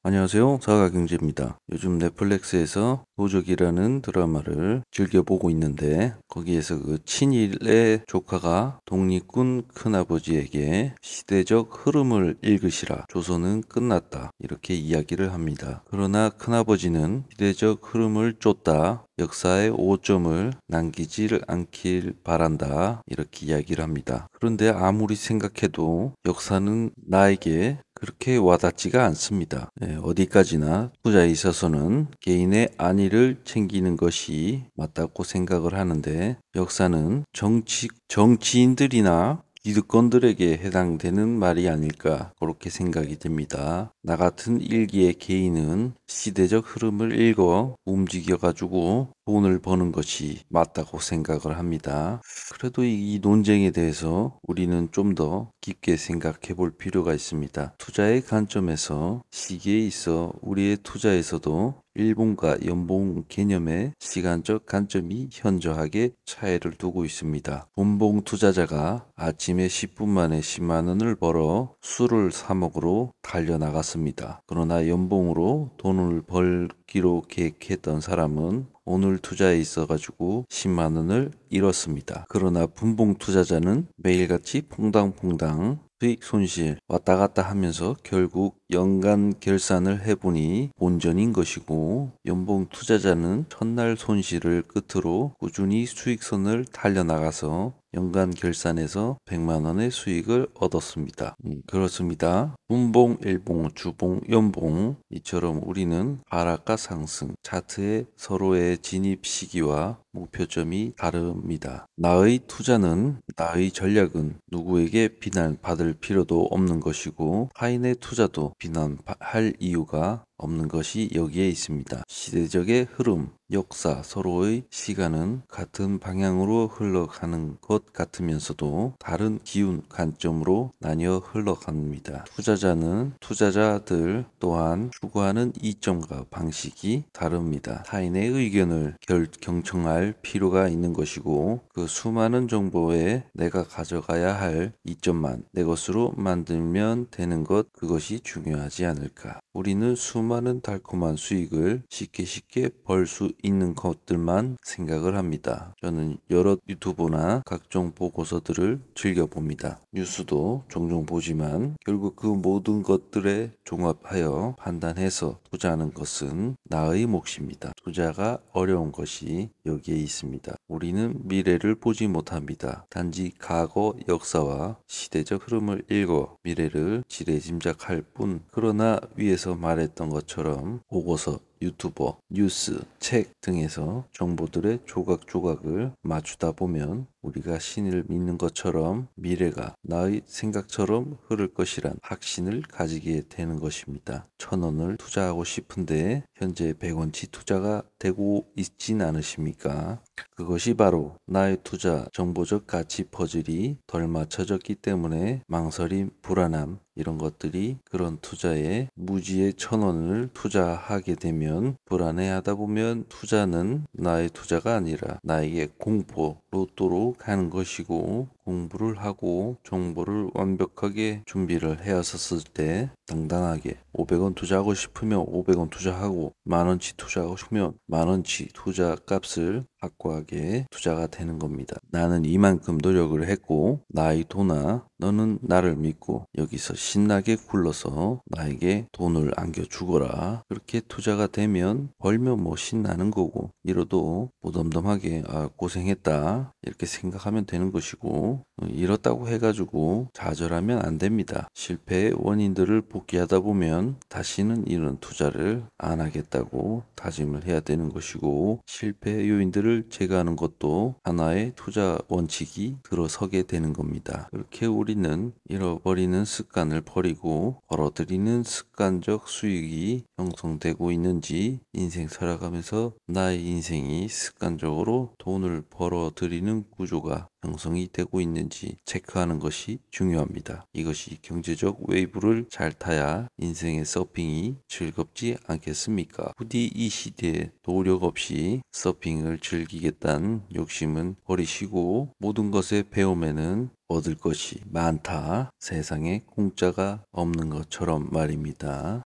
안녕하세요. 사가경제입니다. 요즘 넷플릭스에서 도적이라는 드라마를 즐겨보고 있는데 거기에서 그 친일의 조카가 독립군 큰아버지에게 시대적 흐름을 읽으시라. 조선은 끝났다. 이렇게 이야기를 합니다. 그러나 큰아버지는 시대적 흐름을 쫓다. 역사의 오점을 남기질 않길 바란다. 이렇게 이야기를 합니다. 그런데 아무리 생각해도 역사는 나에게 그렇게 와닿지가 않습니다. 어디까지나 투자에 있어서는 개인의 안위를 챙기는 것이 맞다고 생각을 하는데 역사는 정치인들이나 기득권들에게 해당되는 말이 아닐까 그렇게 생각이 됩니다. 나 같은 일기의 개인은 시대적 흐름을 읽어 움직여가지고 돈을 버는 것이 맞다고 생각을 합니다. 그래도 이 논쟁에 대해서 우리는 좀 더 깊게 생각해 볼 필요가 있습니다. 투자의 관점에서 시기에 있어 우리의 투자에서도 일본과 연봉 개념의 시간적 관점이 현저하게 차이를 두고 있습니다. 분봉 투자자가 아침에 10분 만에 10만 원을 벌어 술을 사 먹으러 달려나갔습니다. 그러나 연봉으로 돈을 벌기로 계획했던 사람은 오늘 투자에 있어가지고 10만 원을 잃었습니다. 그러나 분봉 투자자는 매일같이 퐁당퐁당 수익 손실 왔다 갔다 하면서 결국 연간 결산을 해보니 본전인 것이고 연봉 투자자는 첫날 손실을 끝으로 꾸준히 수익선을 달려나가서 연간 결산에서 100만 원의 수익을 얻었습니다. 그렇습니다. 분봉, 일봉, 주봉, 연봉 이처럼 우리는 하락과 상승, 차트의 서로의 진입 시기와 목표점이 다릅니다. 나의 투자는, 나의 전략은 누구에게 비난받을 필요도 없는 것이고 타인의 투자도 비난할 이유가 없는 것이 여기에 있습니다. 시대적의 흐름, 역사, 서로의 시간은 같은 방향으로 흘러가는 것 같으면서도 다른 기운, 관점으로 나뉘어 흘러갑니다. 투자자들 또한 추구하는 이점과 방식이 다릅니다. 타인의 의견을 경청할 필요가 있는 것이고 그 수많은 정보에 내가 가져가야 할 이점만 내 것으로 만들면 되는 것 그것이 중요하지 않을까. 우리는 수많은 달콤한 수익을 쉽게 벌 수 있는 것들만 생각을 합니다. 저는 여러 유튜브나 각종 보고서들을 즐겨봅니다. 뉴스도 종종 보지만 결국 그 모든 것들에 종합하여 판단해서 투자하는 것은 나의 몫입니다. 투자가 어려운 것이 여기에 있습니다. 우리는 미래를 보지 못합니다. 단지 과거 역사와 시대적 흐름을 읽어 미래를 지레짐작할 뿐. 그러나 위에서 말했던 것처럼 보고서, 유튜버, 뉴스, 책 등에서 정보들의 조각조각을 맞추다 보면 우리가 신을 믿는 것처럼 미래가 나의 생각처럼 흐를 것이란 확신을 가지게 되는 것입니다. 1,000원을 투자하고 싶은데 현재 100원치 투자가 되고 있진 않으십니까? 그것이 바로 나의 투자 정보적 가치 퍼즐이 덜 맞춰졌기 때문에 망설임, 불안함 이런 것들이 그런 투자에 무지의 1,000원을 투자하게 되면 불안해하다 보면 투자는 나의 투자가 아니라 나에게 공포, 로또로 가는 것이고 공부를 하고 정보를 완벽하게 준비를 해왔었을 때 당당하게 500원 투자하고 싶으면 500원 투자하고 만원치 투자하고 싶으면 만원치 투자 값을 확고하게 투자가 되는 겁니다. 나는 이만큼 노력을 했고 나의 돈아 너는 나를 믿고 여기서 신나게 굴러서 나에게 돈을 안겨주거라. 그렇게 투자가 되면 벌면 뭐 신나는 거고 잃어도 무덤덤하게 고생했다 이렇게 생각하면 되는 것이고 이렇다고 해가지고 좌절하면 안 됩니다. 실패의 원인들을 복귀하다 보면 다시는 이런 투자를 안 하겠다고 다짐을 해야 되는 것이고 실패 요인들을 제거하는 것도 하나의 투자 원칙이 들어서게 되는 겁니다. 그렇게 우리는 잃어버리는 습관을 버리고 벌어들이는 습관적 수익이 형성되고 있는지 인생 살아가면서 나의 인생이 습관적으로 돈을 벌어들이는 구조가 형성이 되고 있는지 체크하는 것이 중요합니다. 이것이 경제적 웨이브를 잘 타야 인생의 서핑이 즐겁지 않겠습니까? 부디 이 시대에 노력 없이 서핑을 즐기겠다는 욕심은 버리시고 모든 것의 배움에는 얻을 것이 많다. 세상에 공짜가 없는 것처럼 말입니다.